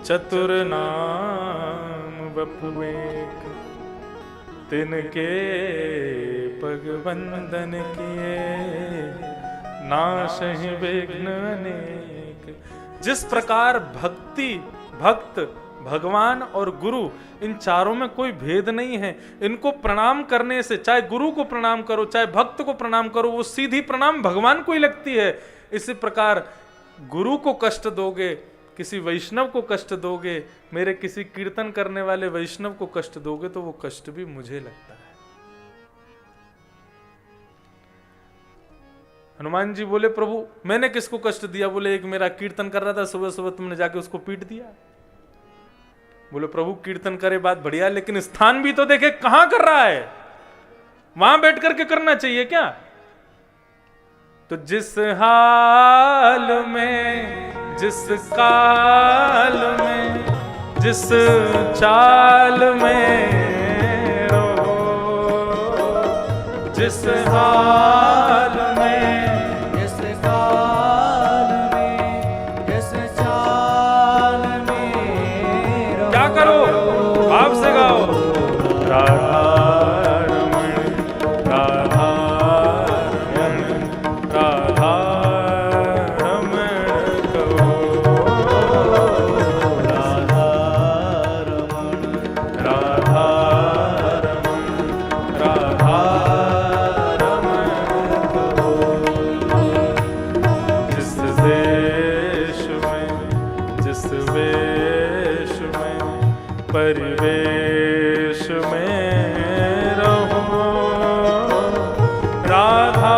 चतुर नाम वपु एक, तिनके पग बंदन किए, नाशहि विघ्न अनेक। जिस प्रकार भक्ति, भक्त, भगवान और गुरु, इन चारों में कोई भेद नहीं है। इनको प्रणाम करने से, चाहे गुरु को प्रणाम करो चाहे भक्त को प्रणाम करो, वो सीधी प्रणाम भगवान को ही लगती है। इसी प्रकार गुरु को कष्ट दोगे, किसी वैष्णव को कष्ट दोगे, मेरे किसी कीर्तन करने वाले वैष्णव को कष्ट दोगे, तो वो कष्ट भी मुझे लगता है। हनुमान जी बोले, प्रभु मैंने किसको कष्ट दिया? बोले, एक मेरा कीर्तन कर रहा था, सुबह सुबह तुमने जाके उसको पीट दिया। बोले, प्रभु कीर्तन करे बात बढ़िया, लेकिन स्थान भी तो देखे कहां कर रहा है, वहां बैठ करके करना चाहिए क्या? तो जिस हाल में, जिस काल में, जिस चाल में रहो, जिस हाल में, जिस काल में, जिस चाल में रहो। क्या करो? भाव से गाओ, राधा परिवेश में रहो, राधा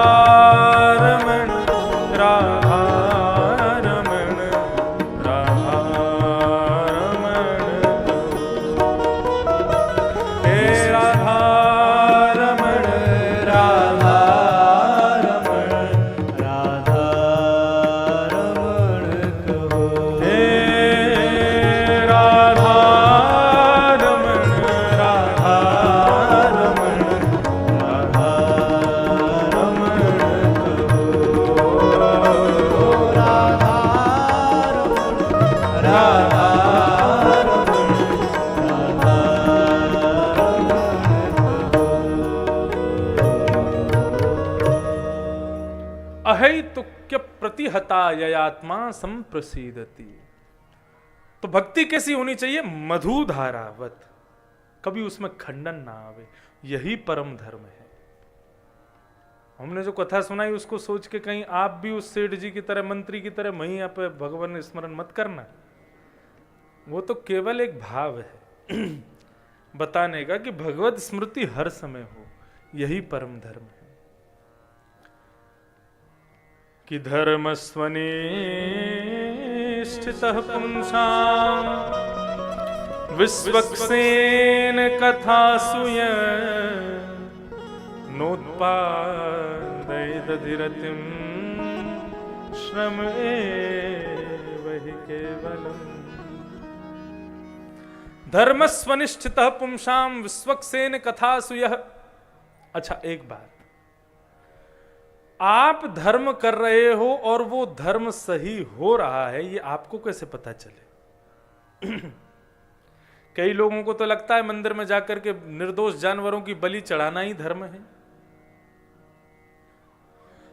रमण, राधा रमण, राधा रमण, हे राधा रमण, राधा रमण, राधा रमण कहो। हे राधा अहैतुक्य प्रतिहता ययात्मा संप्रसीदति। तो भक्ति कैसी होनी चाहिए? मधुधारावत, कभी उसमें खंडन ना आवे, यही परम धर्म है। हमने जो कथा सुनाई उसको सोच के कहीं आप भी उस सेठ जी की तरह, मंत्री की तरह वहीं आप भगवान स्मरण मत करना। वो तो केवल एक भाव है बताने का कि भगवत स्मृति हर समय हो, यही परम धर्म है। कि धर्मस्वनिष्ठितः पुंसां विश्वक्सेन कथासु नोत्पादयदधिरतिं श्रम एव हि केवलम्। धर्मस्वनिष्ठितः पुंसां विश्वक्सेन कथासु। अच्छा, एक बात, आप धर्म कर रहे हो और वो धर्म सही हो रहा है, ये आपको कैसे पता चले? कई लोगों को तो लगता है मंदिर में जाकर के निर्दोष जानवरों की बलि चढ़ाना ही धर्म है।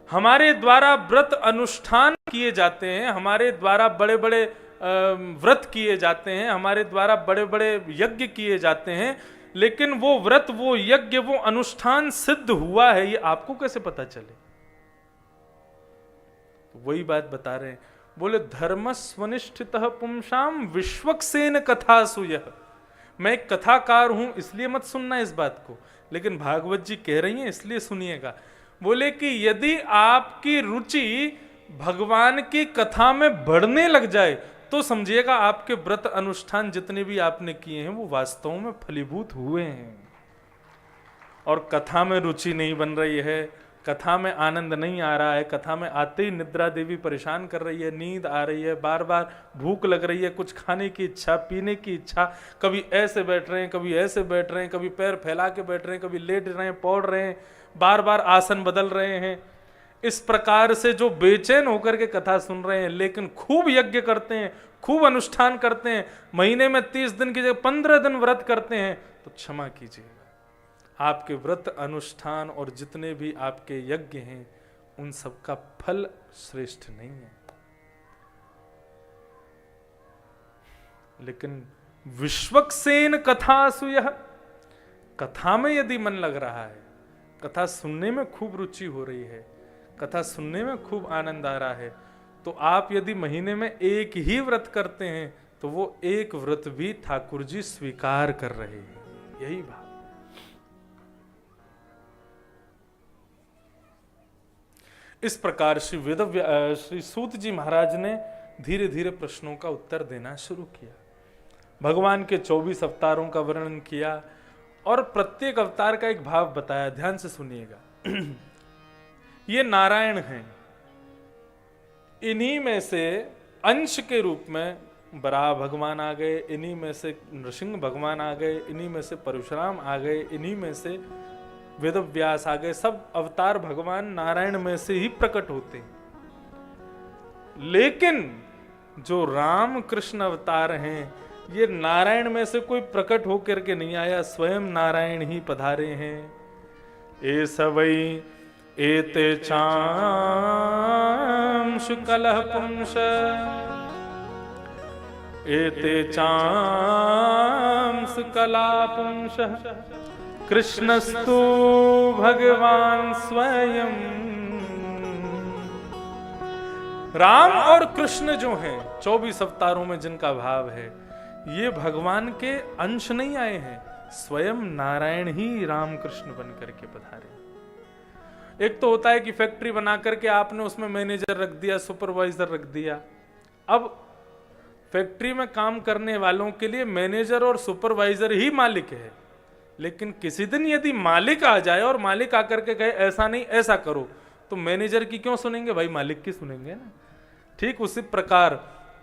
हमारे द्वारा व्रत अनुष्ठान किए जाते हैं, हमारे द्वारा बड़े बड़े व्रत किए जाते हैं, हमारे द्वारा बड़े बड़े यज्ञ किए जाते हैं, लेकिन वो व्रत, वो यज्ञ, वो अनुष्ठान सिद्ध हुआ है, ये आपको कैसे पता चले? वही बात बता रहे हैं। बोले, धर्मस्वनिष्ठितः पुंसां विश्वक्सेन कथासु। मैं एक कथाकार हूं इसलिए मत सुनना इस बात को, लेकिन भागवत जी कह रही हैं इसलिए सुनिएगा। बोले कि यदि आपकी रुचि भगवान की कथा में बढ़ने लग जाए तो समझिएगा आपके व्रत अनुष्ठान जितने भी आपने किए हैं वो वास्तव में फलीभूत हुए हैं। और कथा में रुचि नहीं बन रही है, कथा में आनंद नहीं आ रहा है, कथा में आते ही निद्रा देवी परेशान कर रही है, नींद आ रही है, बार बार भूख लग रही है, कुछ खाने की इच्छा, पीने की इच्छा, कभी ऐसे बैठ रहे हैं, कभी ऐसे बैठ रहे हैं, कभी पैर फैला के बैठ रहे हैं, कभी लेट रहे हैं, पौड़ रहे हैं, बार बार आसन बदल रहे हैं, इस प्रकार से जो बेचैन होकर के कथा सुन रहे हैं लेकिन खूब यज्ञ करते हैं, खूब अनुष्ठान करते हैं, महीने में 30 दिन की जगह 15 दिन व्रत करते हैं, तो क्षमा कीजिएगा, आपके व्रत अनुष्ठान और जितने भी आपके यज्ञ हैं उन सब का फल श्रेष्ठ नहीं है। लेकिन विश्वक्सेन कथासु, यह कथा में यदि मन लग रहा है, कथा सुनने में खूब रुचि हो रही है, कथा सुनने में खूब आनंद आ रहा है, तो आप यदि महीने में एक ही व्रत करते हैं तो वो एक व्रत भी ठाकुर जी स्वीकार कर रहे हैं। यही भाव। इस प्रकार श्री सूत जी महाराज ने धीरे धीरे प्रश्नों का उत्तर देना शुरू किया। भगवान के 24 अवतारों का वर्णन किया और प्रत्येक अवतार का एक भाव बताया। ध्यान से सुनिएगा। ये नारायण हैं, इन्हीं में से अंश के रूप में बराह भगवान आ गए, इन्हीं में से नृसिंह भगवान आ गए, इन्हीं में से परशुराम आ गए, इन्हीं में से वेदव्यास आ गए। सब अवतार भगवान नारायण में से ही प्रकट होते हैं। लेकिन जो राम कृष्ण अवतार हैं, ये नारायण में से कोई प्रकट होकर के नहीं आया, स्वयं नारायण ही पधारे हैं। ए सवई एते चांश कलह पुंस, एते चांस कला पुंस, कृष्णस्तु भगवान स्वयं। राम और कृष्ण जो हैं 24 अवतारों में जिनका भाव है, ये भगवान के अंश नहीं आए हैं, स्वयं नारायण ही राम कृष्ण बन करके पधारे। एक तो होता है कि फैक्ट्री बना करके आपने उसमें मैनेजर रख दिया, सुपरवाइजर रख दिया। अब फैक्ट्री में काम करने वालों के लिए मैनेजर और सुपरवाइजर ही मालिक है। लेकिन किसी दिन यदि मालिक आ जाए और मालिक आकर के कहे ऐसा नहीं ऐसा करो, तो मैनेजर की क्यों सुनेंगे भाई, मालिक की सुनेंगे ना। ठीक उसी प्रकार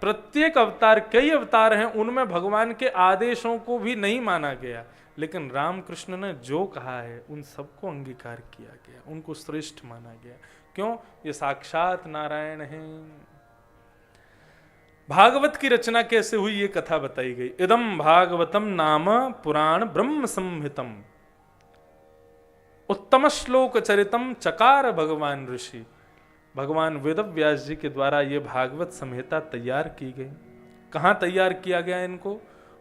प्रत्येक अवतार, कई अवतार हैं, उनमें भगवान के आदेशों को भी नहीं माना गया, लेकिन रामकृष्ण ने जो कहा है उन सबको अंगीकार किया गया, उनको श्रेष्ठ माना गया। क्यों? ये साक्षात नारायण हैं। भागवत की रचना कैसे हुई ये कथा बताई गई। इदम भागवतम नाम पुराण ब्रह्म संहितम उत्तम श्लोक चरितम चकार भगवान ऋषि। भगवान वेदव्यास जी के द्वारा ये भागवत संहिता तैयार की गई। कहां तैयार किया गया इनको?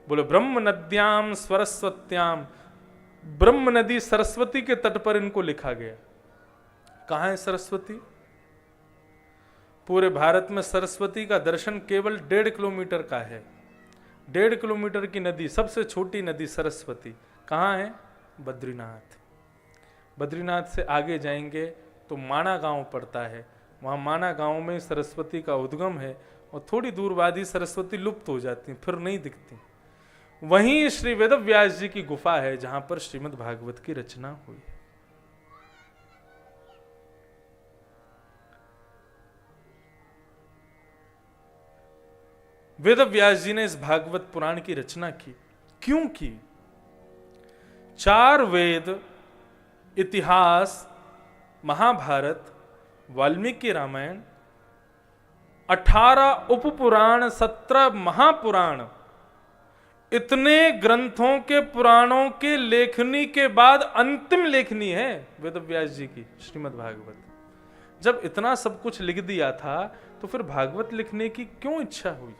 बोले ब्रह्म नद्याम सरस्वत्याम, ब्रह्म नदी सरस्वती के तट पर इनको लिखा गया। कहां है सरस्वती? पूरे भारत में सरस्वती का दर्शन केवल 1.5 किलोमीटर का है। 1.5 किलोमीटर की नदी, सबसे छोटी नदी सरस्वती कहाँ है? बद्रीनाथ। बद्रीनाथ से आगे जाएंगे तो माना गांव पड़ता है, वहाँ माना गांव में सरस्वती का उद्गम है, और थोड़ी दूर बाद ही सरस्वती लुप्त हो जाती, फिर नहीं दिखती। वहीं श्री वेदव्यास जी की गुफा है जहां पर श्रीमद् भागवत की रचना हुई। वेदव्यास जी ने इस भागवत पुराण की रचना की। क्यों की? 4 वेद, इतिहास, महाभारत, वाल्मीकि रामायण, 18 उपपुराण, 17 महापुराण, इतने ग्रंथों के पुराणों के लेखनी के बाद अंतिम लेखनी है वेदव्यास जी की श्रीमद् भागवत। जब इतना सब कुछ लिख दिया था तो फिर भागवत लिखने की क्यों इच्छा हुई?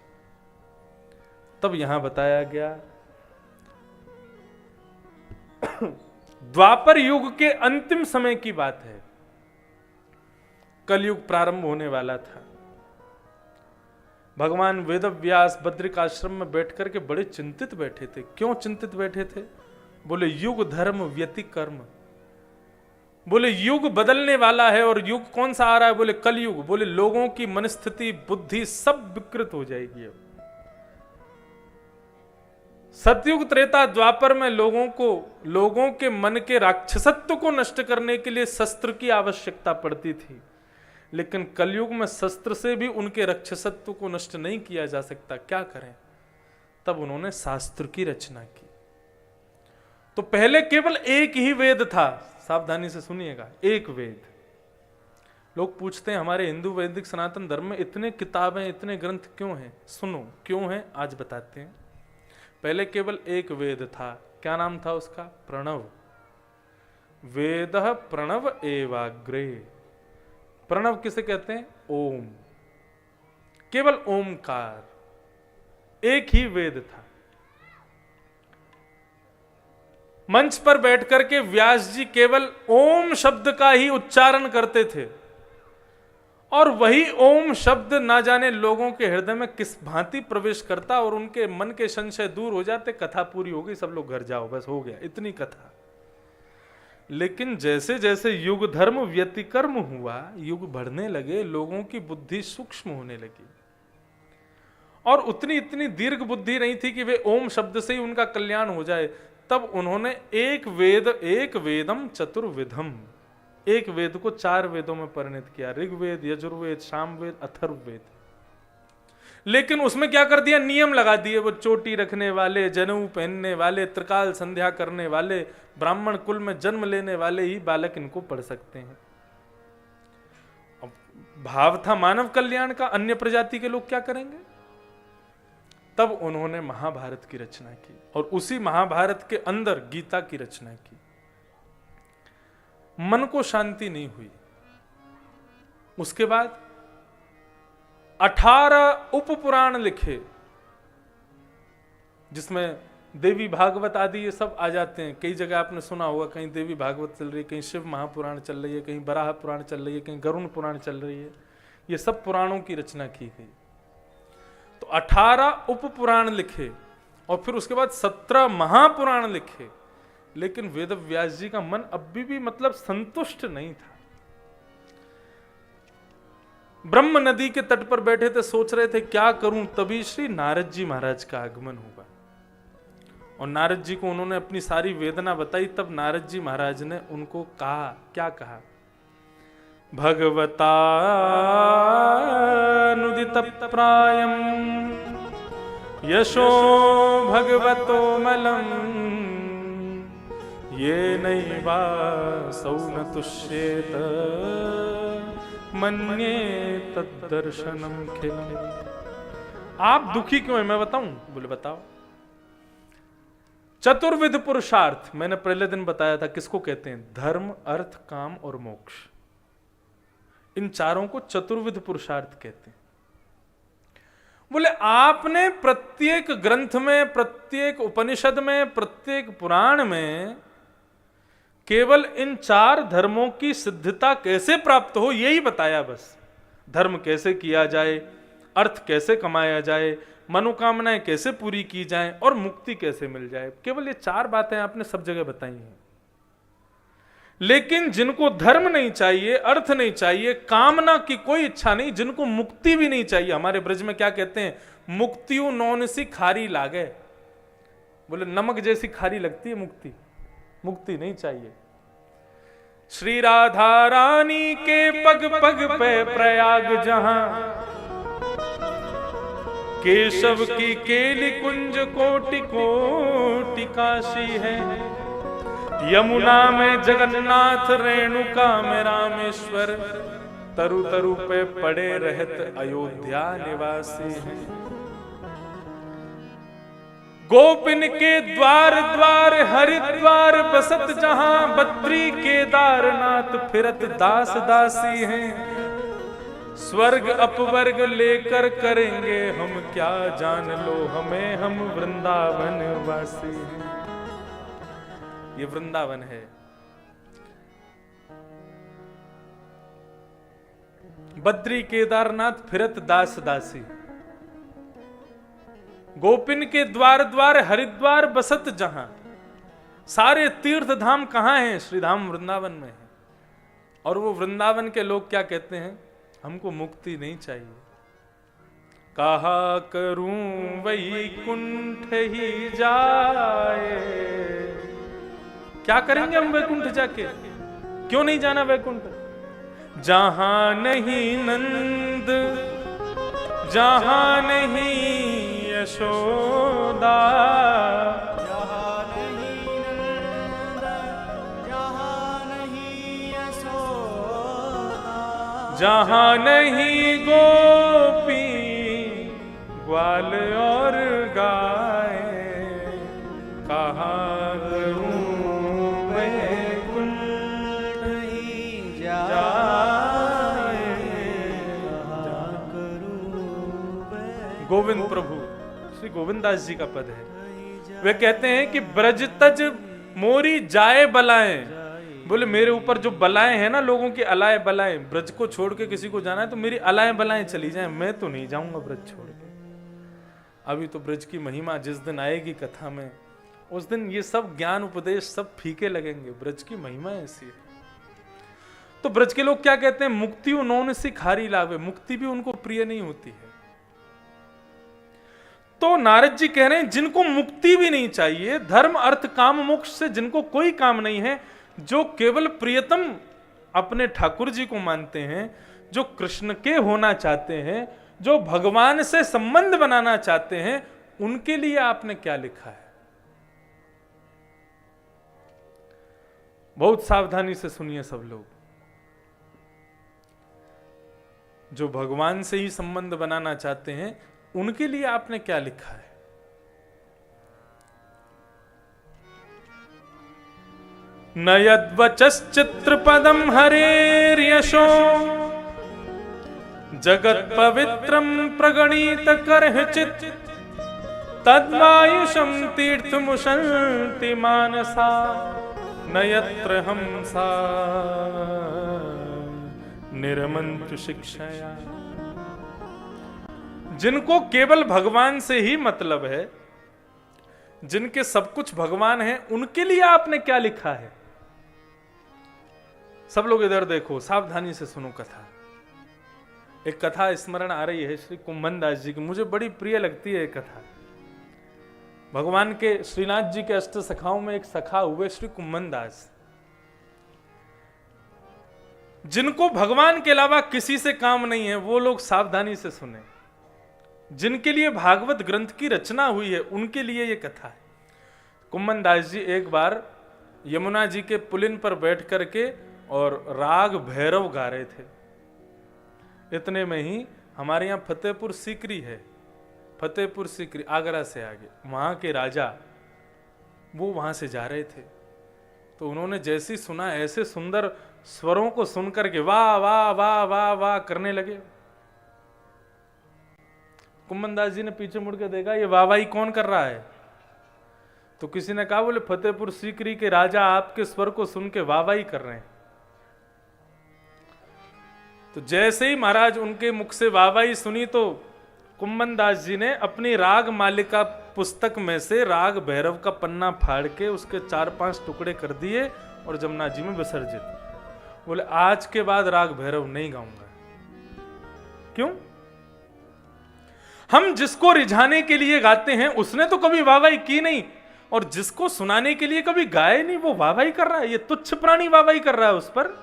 तब यहां बताया गया द्वापर युग के अंतिम समय की बात है। कलयुग प्रारंभ होने वाला था। भगवान वेदव्यास बद्रिक आश्रम में बैठ करके बड़े चिंतित बैठे थे। क्यों चिंतित बैठे थे? बोले युग धर्म व्यतिकर्म। बोले युग बदलने वाला है, और युग कौन सा आ रहा है? बोले कलयुग। बोले लोगों की मनस्थिति, बुद्धि सब विकृत हो जाएगी। अब सतयुग, त्रेता, द्वापर में लोगों के मन के राक्षसत्व को नष्ट करने के लिए शस्त्र की आवश्यकता पड़ती थी, लेकिन कलयुग में शस्त्र से भी उनके राक्षसत्व को नष्ट नहीं किया जा सकता। क्या करें? तब उन्होंने शास्त्र की रचना की। तो पहले केवल एक ही वेद था, सावधानी से सुनिएगा, एक वेद। लोग पूछते हैं हमारे हिंदू वैदिक सनातन धर्म में इतने किताबें, इतने ग्रंथ क्यों हैं? सुनो क्यों हैं, आज बताते हैं। पहले केवल एक वेद था, क्या नाम था उसका? प्रणव। वेदः प्रणव एवाग्रे। प्रणव किसे कहते हैं? ओम। केवल ओमकार, एक ही वेद था। मंच पर बैठकर के व्यास जी केवल ओम शब्द का ही उच्चारण करते थे, और वही ओम शब्द ना जाने लोगों के हृदय में किस भांति प्रवेश करता और उनके मन के संशय दूर हो जाते। कथा पूरी हो गई, सब लोग घर जाओ, बस हो गया, इतनी कथा। लेकिन जैसे जैसे युग धर्म व्यतिक्रम हुआ, युग बढ़ने लगे, लोगों की बुद्धि सूक्ष्म होने लगी, और उतनी इतनी दीर्घ बुद्धि नहीं थी कि वे ओम शब्द से ही उनका कल्याण हो जाए। तब उन्होंने एक वेदम चतुर्विधम, एक वेद को 4 वेदों में परिणत किया, ऋग्वेद, यजुर्वेद, सामवेद, अथर्ववेद। लेकिन उसमें क्या कर दिया? नियम लगा दिए। वो चोटी रखने वाले, जनेऊ पहनने वाले, त्रिकाल संध्या करने वाले, ब्राह्मण कुल में जन्म लेने वाले ही बालक इनको पढ़ सकते हैं। अब भाव था मानव कल्याण का, अन्य प्रजाति के लोग क्या करेंगे? तब उन्होंने महाभारत की रचना की, और उसी महाभारत के अंदर गीता की रचना की। मन को शांति नहीं हुई। उसके बाद 18 उपपुराण लिखे, जिसमें देवी भागवत आदि ये सब आ जाते हैं। कई जगह आपने सुना होगा, कहीं देवी भागवत चल रही है, कहीं शिव महापुराण चल रही है, कहीं बराह पुराण चल रही है, कहीं गरुण पुराण चल रही है। ये सब पुराणों की रचना की गई। तो 18 उपपुराण लिखे, और फिर उसके बाद 17 महापुराण लिखे। लेकिन वेद व्यास जी का मन अभी भी मतलब संतुष्ट नहीं था। ब्रह्म नदी के तट पर बैठे थे, सोच रहे थे क्या करूं, तभी श्री नारद जी महाराज का आगमन हुआ, और नारद जी को उन्होंने अपनी सारी वेदना बताई। तब नारद जी महाराज ने उनको कहा, क्या कहा? भगवता नुदित प्रायम यशो भगवतो मलम ये नैवासौ न तुष्येत मन्ये तद्दर्शनम खिलम्। आप दुखी क्यों है, मैं बताऊं? बोले बताओ। चतुर्विध पुरुषार्थ मैंने पहले दिन बताया था, किसको कहते हैं? धर्म, अर्थ, काम और मोक्ष। इन चारों को चतुर्विध पुरुषार्थ कहते हैं। बोले आपने प्रत्येक ग्रंथ में, प्रत्येक उपनिषद में, प्रत्येक पुराण में केवल इन 4 धर्मों की सिद्धता कैसे प्राप्त हो यही बताया बस। धर्म कैसे किया जाए, अर्थ कैसे कमाया जाए, मनोकामनाएं कैसे पूरी की जाएं, और मुक्ति कैसे मिल जाए। केवल ये 4 बातें आपने सब जगह बताई हैं। लेकिन जिनको धर्म नहीं चाहिए, अर्थ नहीं चाहिए, कामना की कोई इच्छा नहीं, जिनको मुक्ति भी नहीं चाहिए, हमारे ब्रज में क्या कहते हैं? मुक्तियों नौन सी खारी लागे। बोले नमक जैसी खारी लगती है मुक्ति, मुक्ति नहीं चाहिए। श्री राधा रानी के पग पग पे प्रयाग जहां, केशव की केली कुंज कोटि कोटि काशी है। यमुना में जगन्नाथ, रेणुका में रामेश्वर, तरु तरु पे पड़े रहत अयोध्या निवासी हैं। गोपिन के द्वार द्वार हरिद्वार बसत जहां, बद्री केदारनाथ फिरत दास दासी हैं। स्वर्ग अपवर्ग लेकर करेंगे हम क्या, जान लो हमें हम वृंदावन वासी हैं। ये वृंदावन है। बद्री केदारनाथ फिरत दास दासी, गोपिन के द्वार द्वार हरिद्वार बसत जहां। सारे तीर्थ धाम कहां हैं? श्रीधाम वृंदावन में है। और वो वृंदावन के लोग क्या कहते हैं? हमको मुक्ति नहीं चाहिए। कहा करूं वैकुंठ ही जाए। क्या करेंगे हम वैकुंठ जाके? क्यों नहीं जाना वैकुंठ? जहां नहीं नंद, जहां नहीं यशोदा, जहां नहीं नंद, जहां नहीं यशोदा, जहां नहीं गोपी ग्वाल और गाय, कहाँ करूं वैकुंठ नहीं जाए। कहाँ करूं वै गोविंद प्रभु श्री गोविंदास जी का पद है। वे कहते हैं कि ब्रज तज मोरी जाए बलाएं। बोले मेरे ऊपर जो बलाएं हैं ना, लोगों की अलाए बलाएं, ब्रज को छोड़ के किसी को जाना है तो मेरी अलाए बलाएं चली जाएं, मैं तो नहीं जाऊंगा ब्रज छोड़ के। अभी तो ब्रज की महिमा जिस दिन आएगी कथा में, उस दिन ये सब ज्ञान उपदेश सब फीके लगेंगे। ब्रज की महिमा ऐसी है। तो ब्रज के लोग क्या कहते हैं, मुक्ति उन्होंने सी खारी लावे, मुक्ति भी उनको प्रिय नहीं होती है। तो नारद जी कह रहे हैं जिनको मुक्ति भी नहीं चाहिए, धर्म अर्थ काम मोक्ष से जिनको कोई काम नहीं है, जो केवल प्रियतम अपने ठाकुर जी को मानते हैं, जो कृष्ण के होना चाहते हैं, जो भगवान से संबंध बनाना चाहते हैं, उनके लिए आपने क्या लिखा है। बहुत सावधानी से सुनिए सब लोग। जो भगवान से ही संबंध बनाना चाहते हैं, उनके लिए आपने क्या लिखा है। न यद्वचश्चित्रपदं हरेर्यशो जगत पवित्रं प्रणीत करहिचित् तद्वायुषं तीर्थमुशन्ति मानसा न यत्र हंसा निरमंतु शिक्षया। जिनको केवल भगवान से ही मतलब है, जिनके सब कुछ भगवान है, उनके लिए आपने क्या लिखा है। सब लोग इधर देखो, सावधानी से सुनो कथा। एक कथा स्मरण आ रही है श्री कुंभन दास जी की, मुझे बड़ी प्रिय लगती है कथा। भगवान के श्रीनाथ जी के अष्ट सखाओं में एक सखा हुए श्री कुंभन दास, जिनको भगवान के अलावा किसी से काम नहीं है। वो लोग सावधानी से सुने, जिनके लिए भागवत ग्रंथ की रचना हुई है, उनके लिए यह कथा है। कुंभन दास जी एक बार यमुना जी के पुलिन पर बैठ करके और राग भैरव गा रहे थे। इतने में ही हमारे यहाँ फतेहपुर सीकरी है, फतेहपुर सीकरी आगरा से आगे, वहां के राजा वो वहां से जा रहे थे। तो उन्होंने जैसी सुना, ऐसे सुंदर स्वरों को सुनकर के वाह वाह वाह वाह वाह करने लगे। कुंभन दास जी ने पीछे मुड़ के देखा, ये वाहवाही कौन कर रहा है। तो किसी ने कहा, बोले फतेहपुर सीकरी के राजा आपके स्वर को सुन के वाहवाही कर रहे हैं। तो जैसे ही महाराज उनके मुख से वाहवाही सुनी, तो कुंभन दास जी ने अपनी राग मालिका पुस्तक में से राग भैरव का पन्ना फाड़ के उसके 4-5 टुकड़े कर दिए और जमुना जी में विसर्जित। बोले आज के बाद राग भैरव नहीं गाऊंगा। क्यों? हम जिसको रिझाने के लिए गाते हैं, उसने तो कभी वाहवाही की नहीं, और जिसको सुनाने के लिए कभी गाए नहीं, वो वाहवाही कर रहा है। ये तुच्छ प्राणी वाहवाही कर रहा है उस पर।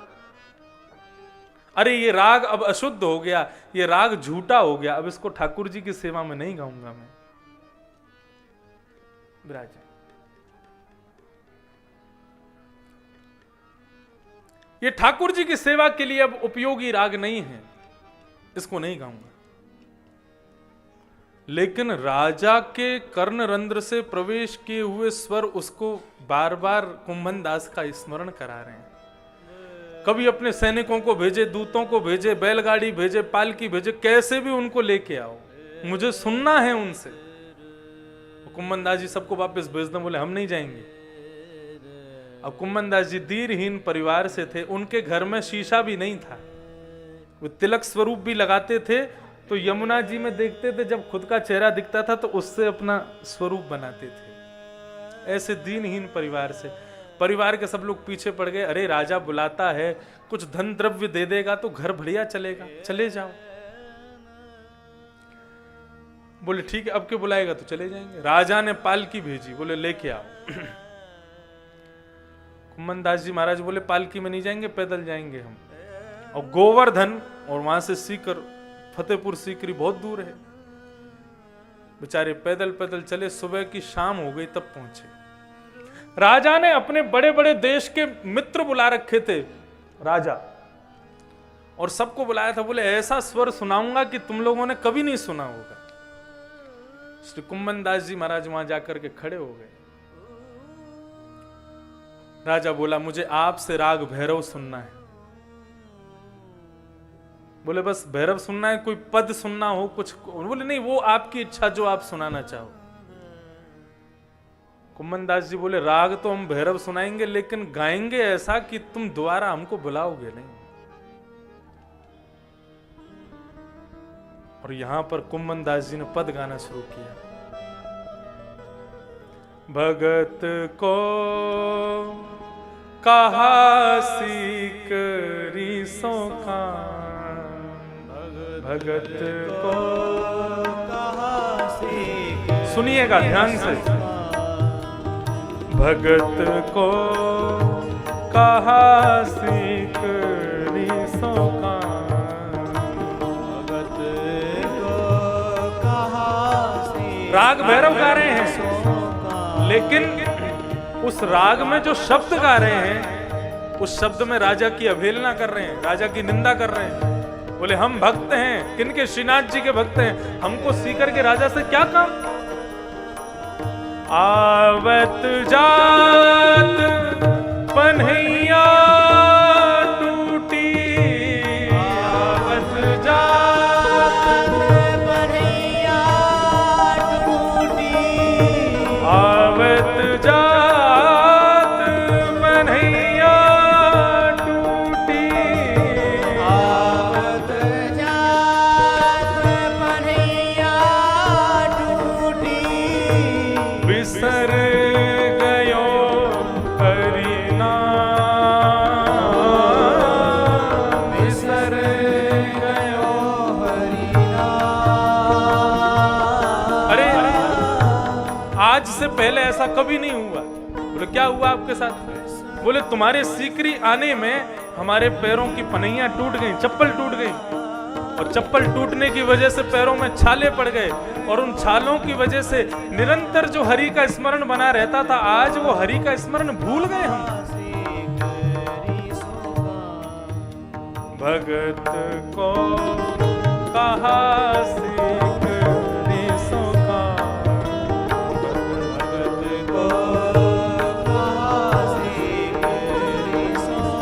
अरे ये राग अब अशुद्ध हो गया, ये राग झूठा हो गया, अब इसको ठाकुर जी की सेवा में नहीं गाऊंगा मैं। विराज ये ठाकुर जी की सेवा के लिए अब उपयोगी राग नहीं है, इसको नहीं गाऊंगा। लेकिन राजा के कर्ण रंध्र से प्रवेश किए हुए स्वर उसको बार बार कुंभन दास का स्मरण करा रहे हैं। कभी अपने सैनिकों को भेजे, दूतों को भेजे, बैलगाड़ी भेजे, पालकी भेजे, कैसे भी उनको लेके आओ, मुझे सुनना है उनसे। कुंभन दास जी सबको वापस भेज दें, बोले हम नहीं जाएंगे। अब कुंभन दास जी दीनहीन परिवार से थे, उनके घर में शीशा भी नहीं था। वो तिलक स्वरूप भी लगाते थे, तो यमुना जी में देखते थे, जब खुद का चेहरा दिखता था तो उससे अपना स्वरूप बनाते थे। ऐसे दीनहीन परिवार से, परिवार के सब लोग पीछे पड़ गए। अरे राजा बुलाता है, कुछ धन द्रव्य दे देगा तो घर बढ़िया चलेगा, चले जाओ। बोले ठीक है, अब क्यों बुलाएगा, तो चले जाएंगे। राजा ने पालकी भेजी, बोले लेके आओ। कुंभन दास जी महाराज बोले पालकी में नहीं जाएंगे, पैदल जाएंगे हम। और गोवर्धन और वहां से सीकर फतेहपुर सीकरी बहुत दूर है। बेचारे पैदल पैदल चले, सुबह की शाम हो गई तब पहुंचे। राजा ने अपने बड़े बड़े देश के मित्र बुला रखे थे राजा, और सबको बुलाया था, बोले ऐसा स्वर सुनाऊंगा कि तुम लोगों ने कभी नहीं सुना होगा। श्री कुम्भन दास जी महाराज वहां जाकर के खड़े हो गए। राजा बोला मुझे आपसे राग भैरव सुनना है। बोले बस भैरव सुनना है, कोई पद सुनना हो कुछ? बोले नहीं, वो आपकी इच्छा जो आप सुनाना चाहो। कुम्भन दास जी बोले राग तो हम भैरव सुनाएंगे, लेकिन गाएंगे ऐसा कि तुम दोबारा हमको बुलाओगे नहीं। और यहां पर कुम्भन दास जी ने पद गाना शुरू किया। भगत को कहा सीख रीसों का, भगत को कहा सीख। सुनिएगा ध्यान से। भगत को कहा सीख रीसों का, भगत को कहा सीख। राग भैरव गा रहे हैं, लेकिन उस राग में जो शब्द गा रहे हैं, उस शब्द में राजा की अवहेलना कर रहे हैं, राजा की निंदा कर रहे हैं। बोले हम भक्त हैं, किनके? श्रीनाथ जी के भक्त हैं, हमको सीकर के राजा से क्या काम? आवत जात पन्हैया टूटी, आवत जात पन्हैया टूटी, आवत जात पन्हैया टूटी, आवत जात पन्हैया टूटी, बिसर गयो हरि नाम, बिसर गयो हरि नाम। अरे आज से पहले ऐसा कभी नहीं हुआ। बोले क्या हुआ आपके साथ? बोले तुम्हारे सीकरी आने में हमारे पैरों की पनैया टूट गई, चप्पल टूट गई, और चप्पल टूटने की वजह से पैरों में छाले पड़ गए, और उन छालों की वजह से निरंतर जो हरि का स्मरण बना रहता था, आज वो हरि का स्मरण भूल गए हम। भगत को कहा सीख रीसों का, भगत को कहा सीख रीसों का।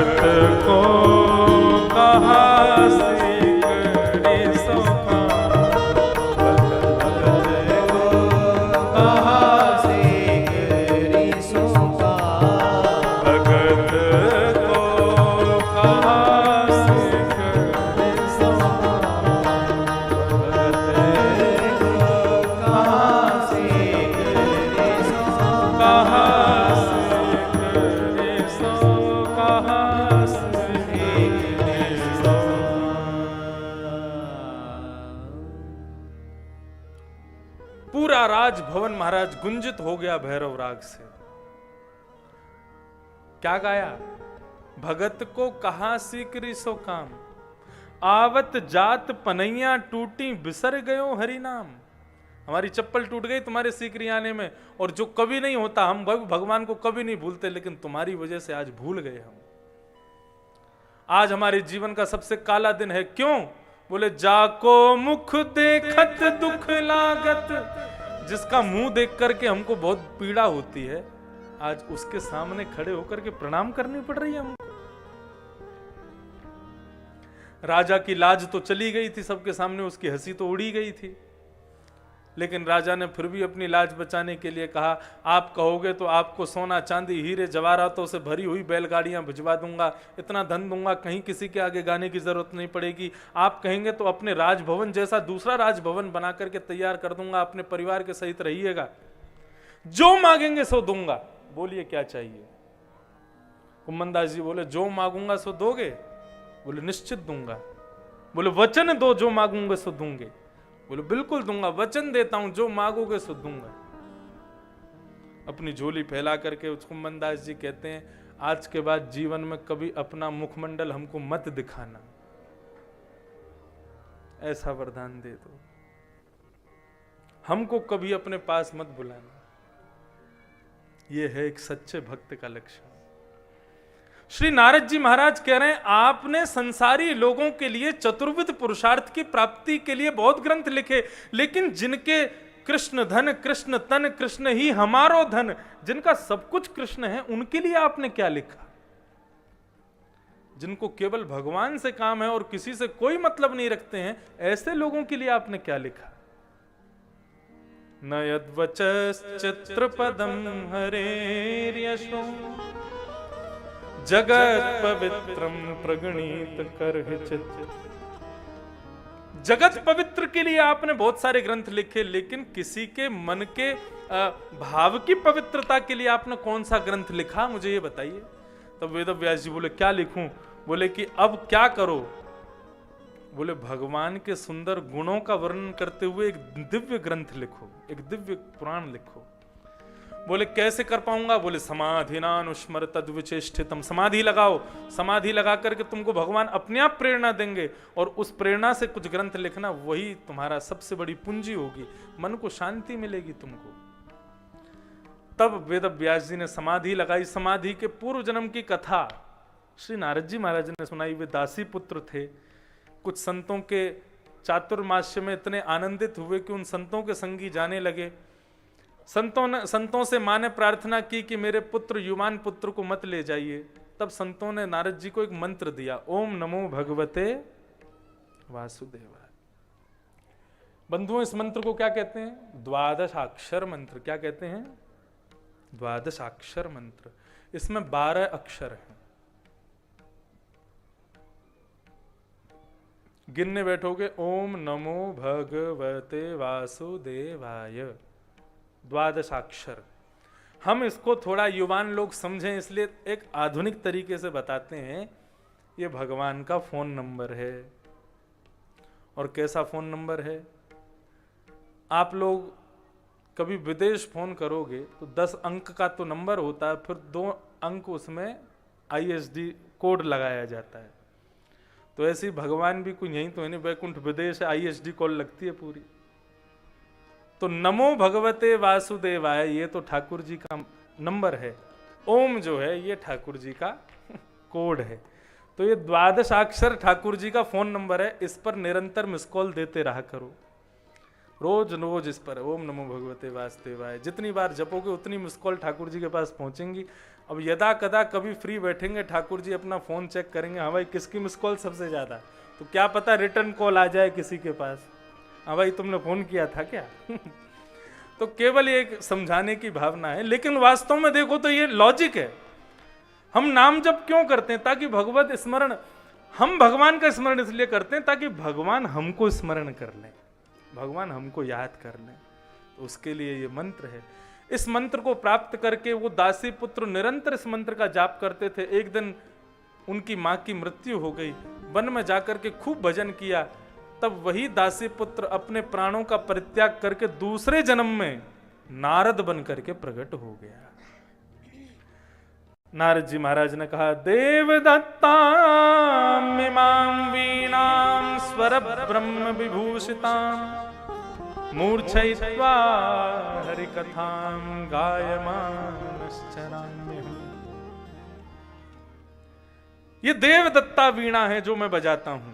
भगत को कहाँ से करी सो पूरा राजभवन महाराज गुंजित हो गया भैरव राग से। क्या गाया? भगत को कहा सीकरी सो काम, आवत जात पनैया टूटी बिसर गयो हरि नाम। हमारी चप्पल टूट गई तुम्हारे सीकरी आने में, और जो कभी नहीं होता, हम भगवान को कभी नहीं भूलते, लेकिन तुम्हारी वजह से आज भूल गए हम। आज हमारे जीवन का सबसे काला दिन है। क्यों? बोले जाको मुख देखत दुख लागत, जिसका मुंह देख करके हमको बहुत पीड़ा होती है, आज उसके सामने खड़े होकर के प्रणाम करनी पड़ रही है हमको। राजा की लाज तो चली गई थी, सबके सामने उसकी हंसी तो उड़ी गई थी, लेकिन राजा ने फिर भी अपनी लाज बचाने के लिए कहा, आप कहोगे तो आपको सोना चांदी हीरे जवाहरातों से भरी हुई बैलगाड़ियां भिजवा दूंगा, इतना धन दूंगा, कहीं किसी के आगे गाने की जरूरत नहीं पड़ेगी। आप कहेंगे तो अपने राजभवन जैसा दूसरा राजभवन बना करके तैयार कर दूंगा, अपने परिवार के सहित रहिएगा, जो मांगेंगे सो दूंगा। बोलिए क्या चाहिए? कुम्मनदास जी बोले, जो मांगूंगा सो दोगे? बोले निश्चित दूंगा। बोले वचन दो, जो मांगूंगे सो दूंगे। बोले बिल्कुल दूंगा, वचन देता हूं, जो मांगोगे सो दूंगा। अपनी झोली फैला करके कुम्मनदास जी कहते हैं, आज के बाद जीवन में कभी अपना मुखमंडल हमको मत दिखाना, ऐसा वरदान दे दो, हमको कभी अपने पास मत बुलाना। यह है एक सच्चे भक्त का लक्षण। श्री नारद जी महाराज कह रहे हैं, आपने संसारी लोगों के लिए चतुर्विध पुरुषार्थ की प्राप्ति के लिए बहुत ग्रंथ लिखे, लेकिन जिनके कृष्ण धन, कृष्ण तन, कृष्ण ही हमारो धन, जिनका सब कुछ कृष्ण है, उनके लिए आपने क्या लिखा? जिनको केवल भगवान से काम है और किसी से कोई मतलब नहीं रखते हैं, ऐसे लोगों के लिए आपने क्या लिखा? न यद्वचश्चित्रपदं हरेर्यशो जगत पवित्रम प्रगणित करहिचित्। जगत पवित्र के लिए आपने बहुत सारे ग्रंथ लिखे, लेकिन किसी के मन के भाव की पवित्रता के लिए आपने कौन सा ग्रंथ लिखा? मुझे ये बताइए। तब वेदव्यास जी बोले, क्या लिखूं? बोले कि अब क्या करो? बोले भगवान के सुंदर गुणों का वर्णन करते हुए एक दिव्य ग्रंथ लिखो, एक दिव्य पुराण लिखो। बोले कैसे कर पाऊंगा? बोले समाधिनानुस्मर तद्विचेष्टितम, समाधि लगाओ, समाधि लगा करके तुमको भगवान अपने आप प्रेरणा देंगे, और उस प्रेरणा से कुछ ग्रंथ लिखना, वही तुम्हारा सबसे बड़ी पूंजी होगी, मन को शांति मिलेगी तुमको। तब वेदव्यास जी ने समाधि लगाई। समाधि के पूर्व जन्म की कथा श्री नारद जी महाराज ने सुनाई। वे दासी पुत्र थे, कुछ संतों के चातुर्मास्य में इतने आनंदित हुए कि उन संतों के संगी जाने लगे। संतों से मां ने प्रार्थना की कि मेरे पुत्र युवान पुत्र को मत ले जाइए। तब संतों ने नारद जी को एक मंत्र दिया, ओम नमो भगवते वासुदेवाय। बंधुओं, इस मंत्र को क्या कहते हैं? द्वादशाक्षर मंत्र। क्या कहते हैं? द्वादशाक्षर मंत्र। इसमें 12 अक्षर हैं। गिनने बैठोगे, ओम नमो भगवते वासुदेवाय, द्वादशाक्षर। हम इसको थोड़ा युवान लोग समझें, इसलिए एक आधुनिक तरीके से बताते हैं। ये भगवान का फोन नंबर है। और कैसा फोन नंबर है? आप लोग कभी विदेश फोन करोगे तो 10 अंक का तो नंबर होता है, फिर 2 अंक उसमें ISD कोड लगाया जाता है। तो ऐसे ही भगवान भी कोई यहीं तो है नहीं, वैकुंठ विदेश है, ISD कॉल लगती है पूरी। तो नमो भगवते वासुदेवाय, ये तो ठाकुर जी का नंबर है। ओम जो है ये ठाकुर जी का कोड है। तो ये द्वादशाक्षर ठाकुर जी का फोन नंबर है। इस पर निरंतर मिस कॉल देते रहा करो, रोज रोज इस पर ओम नमो भगवते वासुदेवाय जितनी बार जपोगे उतनी मिस कॉल ठाकुर जी के पास पहुंचेंगी। अब यदा कदा कभी फ्री बैठेंगे ठाकुर जी अपना फोन चेक करेंगे, हाँ भाई किसकी मिस कॉल सबसे ज्यादा, तो क्या पता रिटर्न कॉल आ जाए किसी के पास, हाँ भाई तुमने फोन किया था क्या। तो केवल एक समझाने की भावना है, लेकिन वास्तव में देखो तो ये लॉजिक है। हम नाम जप क्यों करते हैं? ताकि भगवत स्मरण, हम भगवान का स्मरण इसलिए करते हैं ताकि भगवान हमको स्मरण कर लें, भगवान हमको याद कर लें। तो उसके लिए ये मंत्र है। इस मंत्र को प्राप्त करके वो दासी पुत्र निरंतर इस मंत्र का जाप करते थे। एक दिन उनकी मां की मृत्यु हो गई, वन में जाकर के खूब भजन किया, तब वही दासी पुत्र अपने प्राणों का परित्याग करके दूसरे जन्म में नारद बन करके प्रकट हो गया। नारद जी महाराज ने कहा, देवदत्ताम इमां वीणां स्वर ब्रह्म विभूषितां मूर्छयित्वा हरि कथां गायमानश्चराम्यहम्। ये देवदत्ता वीणा है जो मैं बजाता हूं।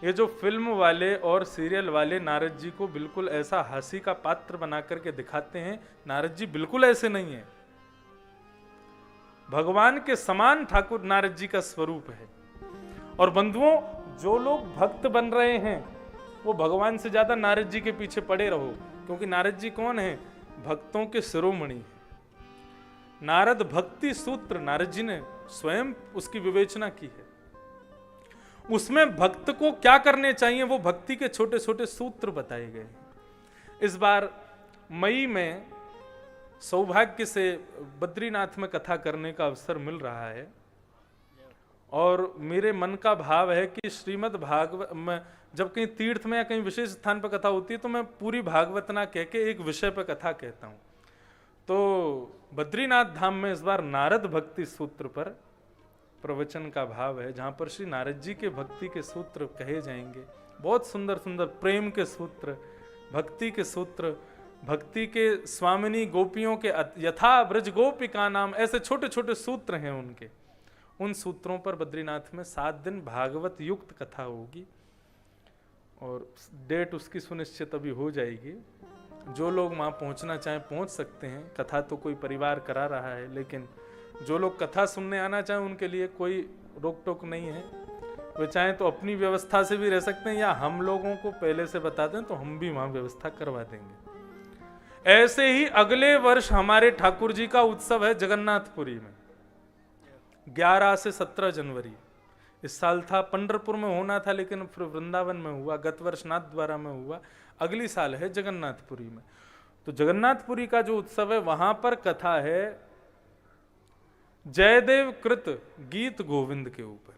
ये जो फिल्म वाले और सीरियल वाले नारद जी को बिल्कुल ऐसा हंसी का पात्र बना करके दिखाते हैं, नारद जी बिल्कुल ऐसे नहीं है। भगवान के समान ठाकुर नारद जी का स्वरूप है। और बंधुओं, जो लोग भक्त बन रहे हैं वो भगवान से ज्यादा नारद जी के पीछे पड़े रहो, क्योंकि नारद जी कौन है? भक्तों के शिरोमणि। नारद भक्ति सूत्र नारद जी ने स्वयं उसकी विवेचना की है। उसमें भक्त को क्या करने चाहिए वो भक्ति के छोटे छोटे सूत्र बताए गए। इस बार मई में सौभाग्य से बद्रीनाथ में कथा करने का अवसर मिल रहा है, और मेरे मन का भाव है कि श्रीमद् भागवत में जब कहीं तीर्थ में या कहीं विशेष स्थान पर कथा होती है तो मैं पूरी भागवत ना कह के एक विषय पर कथा कहता हूँ। तो बद्रीनाथ धाम में इस बार नारद भक्ति सूत्र पर प्रवचन का भाव है, जहाँ पर श्री नारद जी के भक्ति के सूत्र कहे जाएंगे। बहुत सुंदर सुंदर प्रेम के सूत्र, भक्ति के सूत्र, भक्ति के स्वामिनी गोपियों के यथा ब्रज गोपिका नाम, ऐसे छोटे छोटे सूत्र हैं उनके। उन सूत्रों पर बद्रीनाथ में 7 दिन भागवत युक्त कथा होगी, और डेट उसकी सुनिश्चित अभी हो जाएगी। जो लोग वहाँ पहुँचना चाहें पहुँच सकते हैं। कथा तो कोई परिवार करा रहा है, लेकिन जो लोग कथा सुनने आना चाहें उनके लिए कोई रोक टोक नहीं है। वे चाहें तो अपनी व्यवस्था से भी रह सकते हैं, या हम लोगों को पहले से बता दें तो हम भी वहाँ व्यवस्था करवा देंगे। ऐसे ही अगले वर्ष हमारे ठाकुर जी का उत्सव है जगन्नाथपुरी में, 11 से 17 जनवरी। इस साल था पंढरपुर में होना था, लेकिन फिर वृंदावन में हुआ, गत वर्ष नाथ द्वारा में हुआ। अगली साल है जगन्नाथपुरी में। तो जगन्नाथपुरी का जो उत्सव है वहां पर कथा है जयदेव कृत गीत गोविंद के ऊपर।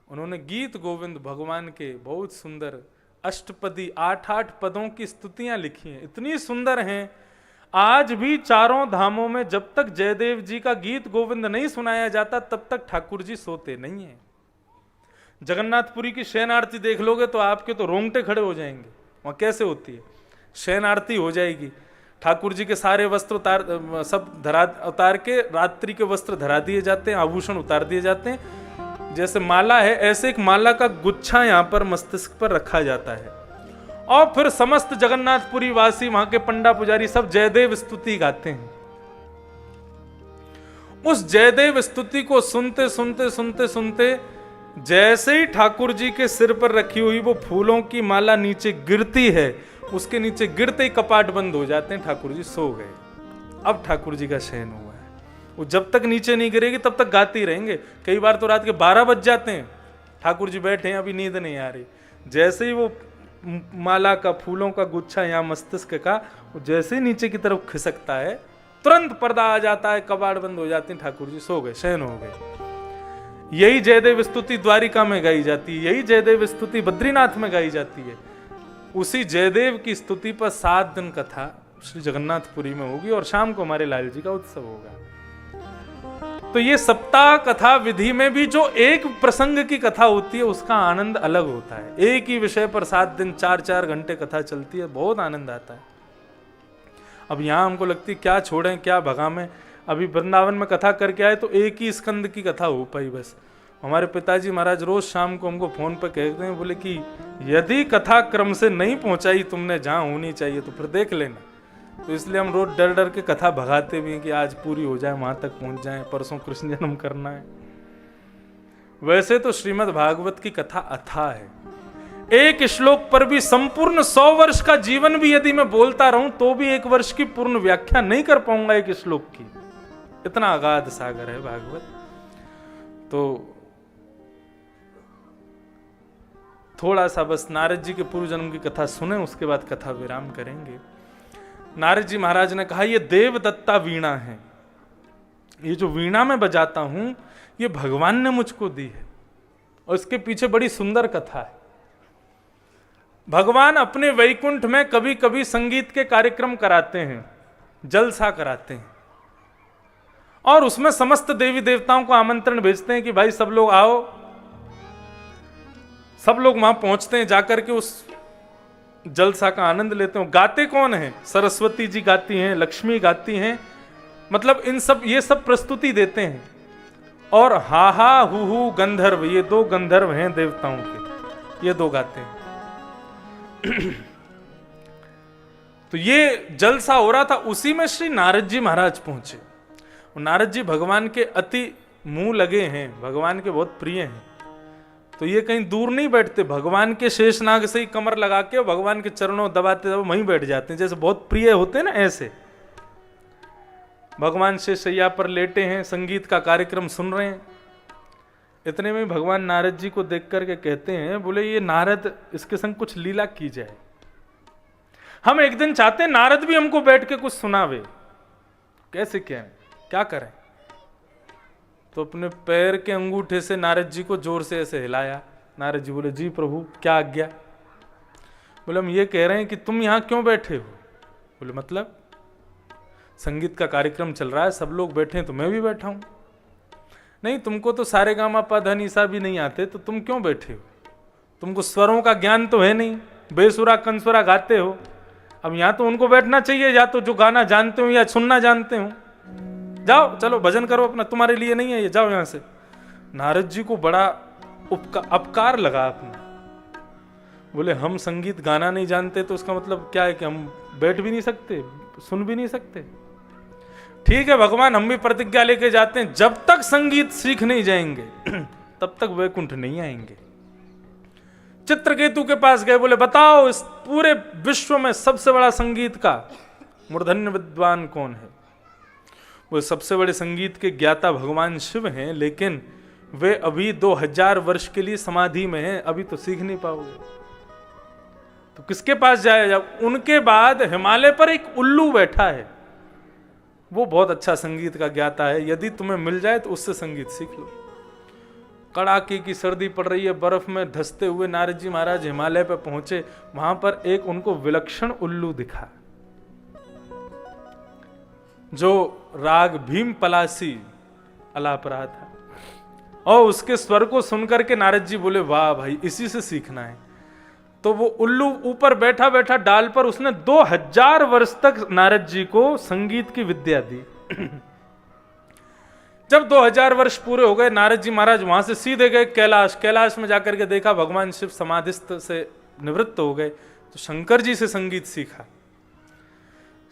उन्होंने गीत गोविंद भगवान के बहुत सुंदर अष्टपदी 8-8 पदों की स्तुतियां लिखी हैं, इतनी सुंदर हैं। आज भी चारों धामों में जब तक जयदेव जी का गीत गोविंद नहीं सुनाया जाता तब तक ठाकुर जी सोते नहीं हैं। जगन्नाथपुरी की शयन आरती देख लोगे तो आपके तो रोंगटे खड़े हो जाएंगे। वहां कैसे होती है? शयन आरती हो जाएगी, ठाकुर जी के सारे वस्त्र उतार के रात्रि के वस्त्र धरा दिए जाते हैं, आभूषण उतार दिए जाते हैं। जैसे माला है ऐसे एक माला का गुच्छा यहाँ पर मस्तिष्क पर रखा जाता है, और फिर समस्त जगन्नाथपुरी वासी, वहां के पंडा पुजारी सब जयदेव स्तुति गाते हैं। उस जयदेव स्तुति को सुनते सुनते सुनते सुनते जैसे ही ठाकुर जी के सिर पर रखी हुई वो फूलों की माला नीचे गिरती है, उसके नीचे गिरते ही कपाट बंद हो जाते हैं, ठाकुर जी सो गए। अब ठाकुर जी का शयन हुआ है। वो जब तक नीचे नहीं गिरेगी तब तक गाते ही रहेंगे। कई बार तो रात के 12 बज जाते हैं, ठाकुर जी बैठे हैं, अभी नींद नहीं आ रही। जैसे ही वो माला का फूलों का गुच्छा यहाँ मस्तिष्क का जैसे ही नीचे की तरफ खिसकता है, तुरंत पर्दा आ जाता है, कबाड़ बंद हो जाते हैं, ठाकुर जी सो गए, शयन हो गए। यही जयदेव स्तुति द्वारिका में गाई जाती है, यही जयदेव स्तुति बद्रीनाथ में गाई जाती है। उसी जयदेव की स्तुति पर 7 दिन कथा श्री जगन्नाथपुरी में होगी, और शाम को हमारे लाल जी का उत्सव होगा। तो ये सप्ताह कथा विधि में भी जो एक प्रसंग की कथा होती है उसका आनंद अलग होता है। एक ही विषय पर 7 दिन 4-4 घंटे कथा चलती है, बहुत आनंद आता है। अब यहाँ हमको लगती है क्या छोड़ें क्या भगामें। अभी वृंदावन में कथा करके आए तो एक ही स्कंद की कथा हो पाई बस। हमारे पिताजी महाराज रोज शाम को हमको फोन पर कहते हैं, बोले कि यदि कथा क्रम से नहीं पहुंचाई तुमने जहां होनी चाहिए तो फिर देख लेना, तो इसलिए हम रोज डर डर के कथा भगाते भी हैं कि आज पूरी हो जाए, वहां तक पहुंच जाए, परसों कृष्ण जन्म करना है। वैसे तो श्रीमद् भागवत की कथा अथाह है। एक श्लोक पर भी संपूर्ण 100 वर्ष का जीवन भी यदि मैं बोलता रहूं तो भी 1 वर्ष की पूर्ण व्याख्या नहीं कर पाऊंगा एक श्लोक की, इतना अगाध सागर है भागवत। तो थोड़ा सा बस नारद जी के पूर्व जन्म की कथा सुने, उसके बाद कथा विराम करेंगे। नारद जी महाराज ने कहा, ये देवदत्ता वीणा है, ये जो वीणा मैं बजाता हूं ये भगवान ने मुझको दी है। और इसके पीछे बड़ी सुंदर कथा है। भगवान अपने वैकुंठ में कभी कभी संगीत के कार्यक्रम कराते हैं, जलसा कराते हैं, और उसमें समस्त देवी देवताओं को आमंत्रण भेजते हैं कि भाई सब लोग आओ। सब लोग वहां पहुंचते हैं, जाकर के उस जलसा का आनंद लेते हैं। गाते कौन है? सरस्वती जी गाती हैं, लक्ष्मी गाती हैं, मतलब इन सब ये सब प्रस्तुति देते हैं। और हा हा हु गंधर्व, ये 2 गंधर्व हैं देवताओं के, ये 2 गाते हैं। तो ये जलसा हो रहा था, उसी में श्री नारद जी महाराज पहुंचे। नारद जी भगवान के अति मुंह लगे हैं, भगवान के बहुत प्रिय हैं। तो ये कहीं दूर नहीं बैठते, भगवान के शेषनाग से ही कमर लगा के भगवान के चरणों दबाते दबाते वहीं बैठ जाते हैं, जैसे बहुत प्रिय होते हैं ना, ऐसे भगवान शेषैया पर लेटे हैं, संगीत का कार्यक्रम सुन रहे हैं। इतने में भगवान नारद जी को देख करके कहते हैं, बोले ये नारद, इसके संग कुछ लीला की जाए। हम एक दिन चाहते हैं नारद भी हमको बैठ के कुछ सुनावे। कैसे क्या करें? तो अपने पैर के अंगूठे से नारद जी को जोर से ऐसे हिलाया। नारद जी बोले, जी प्रभु क्या आज्ञा? बोले, हम ये कह रहे हैं कि तुम यहां क्यों बैठे हो? बोले, मतलब संगीत का कार्यक्रम चल रहा है, सब लोग बैठे हैं तो मैं भी बैठा हूं। नहीं, तुमको तो सारे गामा पा धा निसा भी नहीं आते, तो तुम क्यों बैठे हो? तुमको स्वरों का ज्ञान तो है नहीं, बेसुरा कंसुरा गाते हो। अब यहां तो उनको बैठना चाहिए, या तो जो गाना जानते हो या सुनना जानते हो। जाओ चलो भजन करो अपना, तुम्हारे लिए नहीं है ये, जाओ यहां से। नारद जी को बड़ा अपकार लगा अपना। बोले, हम संगीत गाना नहीं जानते तो उसका मतलब क्या है कि हम बैठ भी नहीं सकते, सुन भी नहीं सकते? ठीक है भगवान, हम भी प्रतिज्ञा लेके जाते हैं, जब तक संगीत सीख नहीं जाएंगे तब तक वैकुंठ नहीं आएंगे। चित्रकेतु के पास गए, बोले बताओ इस पूरे विश्व में सबसे बड़ा संगीत का मूर्धन्य विद्वान कौन है? वो सबसे बड़े संगीत के ज्ञाता भगवान शिव हैं, लेकिन वे अभी 2000 वर्ष के लिए समाधि में हैं, अभी तो सीख नहीं पाओगे। तो किसके पास जाया जाए? उनके बाद हिमालय पर एक उल्लू बैठा है, वो बहुत अच्छा संगीत का ज्ञाता है, यदि तुम्हें मिल जाए तो उससे संगीत सीख लो। कड़ाके की सर्दी पड़ रही है, बर्फ में धंसते हुए नारद जी महाराज हिमालय पर पहुंचे। वहां पर एक उनको विलक्षण उल्लू दिखा, जो राग भीम पलासी अलाप रहा था, और उसके स्वर को सुनकर के नारद जी बोले, वाह भाई, इसी से सीखना है। तो वो उल्लू ऊपर बैठा बैठा डाल पर, उसने 2000 वर्ष तक नारद जी को संगीत की विद्या दी। जब 2000 वर्ष पूरे हो गए, नारद जी महाराज वहां से सीधे गए कैलाश। कैलाश में जाकर के देखा भगवान शिव समाधिस्थ से निवृत्त हो गए, तो शंकर जी से संगीत सीखा।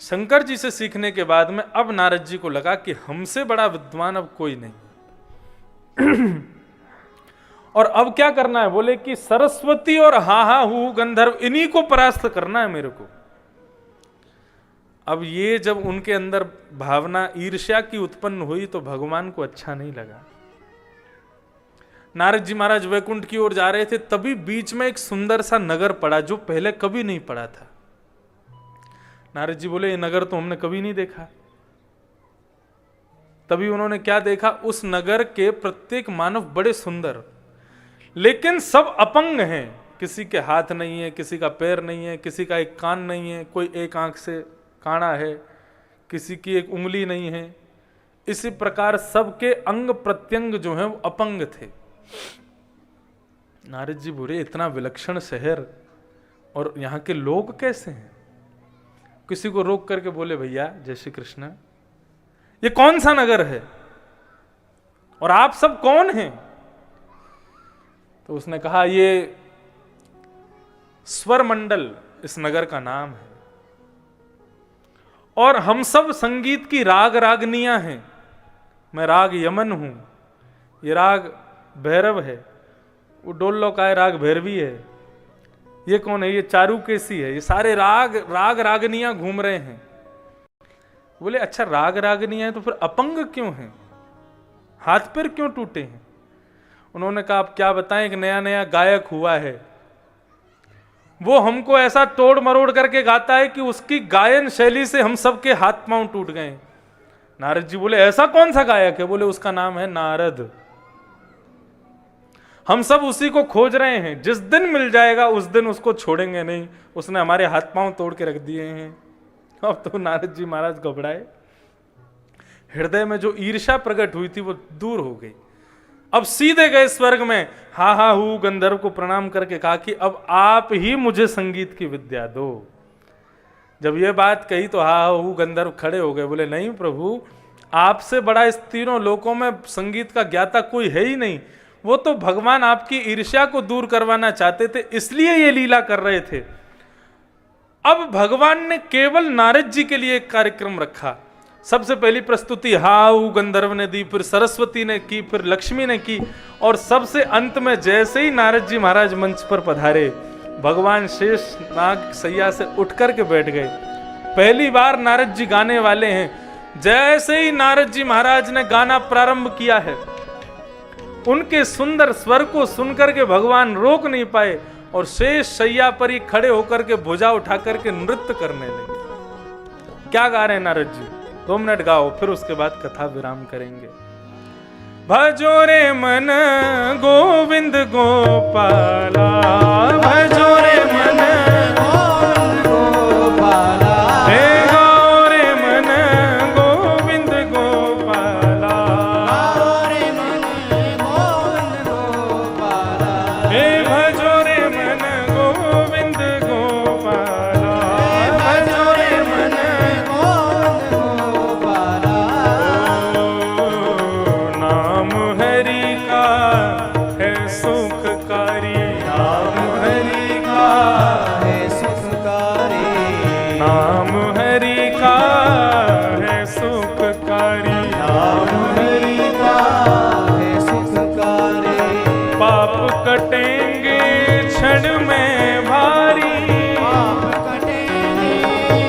शंकर जी से सीखने के बाद में अब नारद जी को लगा कि हमसे बड़ा विद्वान अब कोई नहीं। और अब क्या करना है? बोले कि सरस्वती और हा हा हु गंधर्व, इन्हीं को परास्त करना है मेरे को। अब ये जब उनके अंदर भावना ईर्ष्या की उत्पन्न हुई तो भगवान को अच्छा नहीं लगा। नारद जी महाराज वैकुंठ की ओर जा रहे थे, तभी बीच में एक सुंदर सा नगर पड़ा, जो पहले कभी नहीं पड़ा था। नारद जी बोले, ये नगर तो हमने कभी नहीं देखा। तभी उन्होंने क्या देखा? उस नगर के प्रत्येक मानव बड़े सुंदर, लेकिन सब अपंग हैं। किसी के हाथ नहीं है, किसी का पैर नहीं है, किसी का एक कान नहीं है, कोई एक आंख से काना है, किसी की एक उंगली नहीं है। इसी प्रकार सबके अंग प्रत्यंग जो हैं वो अपंग थे। नारद जी बोले, इतना विलक्षण शहर और यहाँ के लोग कैसे हैं? किसी को रोक करके बोले, भैया जय श्री कृष्ण, ये कौन सा नगर है और आप सब कौन हैं? तो उसने कहा, ये स्वर मंडल इस नगर का नाम है, और हम सब संगीत की राग रागनियां हैं। मैं राग यमन हूं, ये राग भैरव है, वो डोल्लोकाय राग भैरवी है, ये कौन है, ये चारुकेसी है, ये सारे राग रागनियां घूम रहे हैं। बोले अच्छा राग रागनियां है तो फिर अपंग क्यों हैं, हाथ पैर क्यों टूटे हैं? उन्होंने कहा आप क्या बताएं, एक नया नया गायक हुआ है, वो हमको ऐसा तोड़ मरोड़ करके गाता है कि उसकी गायन शैली से हम सबके हाथ पांव टूट गए। नारद जी बोले ऐसा कौन सा गायक है? बोले उसका नाम है नारद। हम सब उसी को खोज रहे हैं, जिस दिन मिल जाएगा उस दिन उसको छोड़ेंगे नहीं, उसने हमारे हाथ पांव तोड़ के रख दिए हैं। अब तो नारद जी महाराज घबराए, हृदय में जो ईर्ष्या प्रकट हुई थी वो दूर हो गई। अब सीधे गए स्वर्ग में, हा हा हु गंधर्व को प्रणाम करके कहा कि अब आप ही मुझे संगीत की विद्या दो। जब ये बात कही तो हा हु गंधर्व खड़े हो गए, बोले नहीं प्रभु, आपसे बड़ा इस तीनों लोकों में संगीत का ज्ञाता कोई है ही नहीं। वो तो भगवान आपकी ईर्ष्या को दूर करवाना चाहते थे, इसलिए ये लीला कर रहे थे। अब भगवान ने केवल नारद जी के लिए एक कार्यक्रम रखा। सबसे पहली प्रस्तुति हाउ गंधर्व ने दी, फिर सरस्वती ने की, फिर लक्ष्मी ने की, और सबसे अंत में जैसे ही नारद जी महाराज मंच पर पधारे, भगवान शेष नाग सैया से उठ करके बैठ गए। पहली बार नारद जी गाने वाले हैं। जैसे ही नारद जी महाराज ने गाना प्रारंभ किया है, उनके सुंदर स्वर को सुनकर के भगवान रोक नहीं पाए और शेष शैया पर ही खड़े होकर के भुजा उठा करके नृत्य करने लगे। क्या गा रहे हैं नारद जी? 2 मिनट गाओ, फिर उसके बाद कथा विराम करेंगे। भजो रे मन गोविंद गोपाला, भजो रे मन गोपाला, हे गाओ रे मन गोविंद गोपाला, रे मन गोविंद गोपाला, हे भजो रे मन गोविंद गोपाला, भजो रे मन गोविंद गोपाला। नाम हरि का है सुखकारी, नाम हरि का है सुखकारी, नाम हरि का है सुखकारी, नाम हरि का है सुखकारी। पाप कटेंगे क्षण में भारी, पाप कटेंगे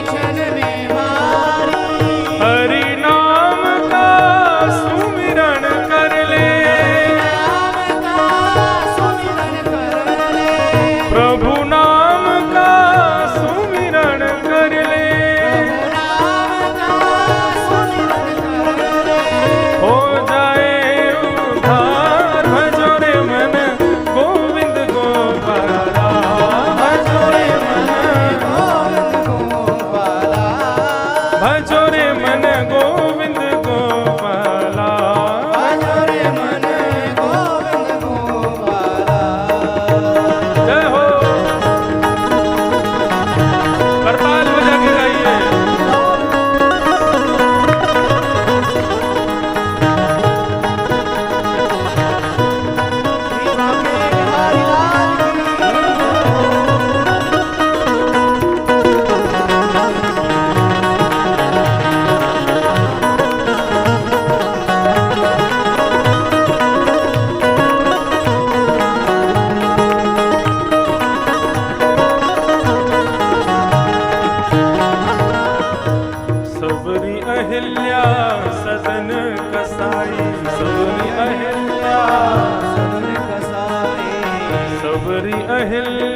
क्षण में भारी, हरि नाम का सुमिरन कर ले, नाम का सुमिरन कर ले, प्रभु नाम का सुमिरन कर ले, नाम का सुमिरन कर ले। हो जाए उद्धार। भजो रे मन गोविंद गोपाला, भजो रे मन, गोविंद गोपाला, भजो रे मन गोविंद गोपाला। भजो रे मन गोविंद गोपाला। जय हो, करताल बजा के गाइए। श्री बांके बिहारी लाल सबरी अहिल्या सदन कसाई, सबरी अहिल्या, सदन कसाई, सबरी अहिल्या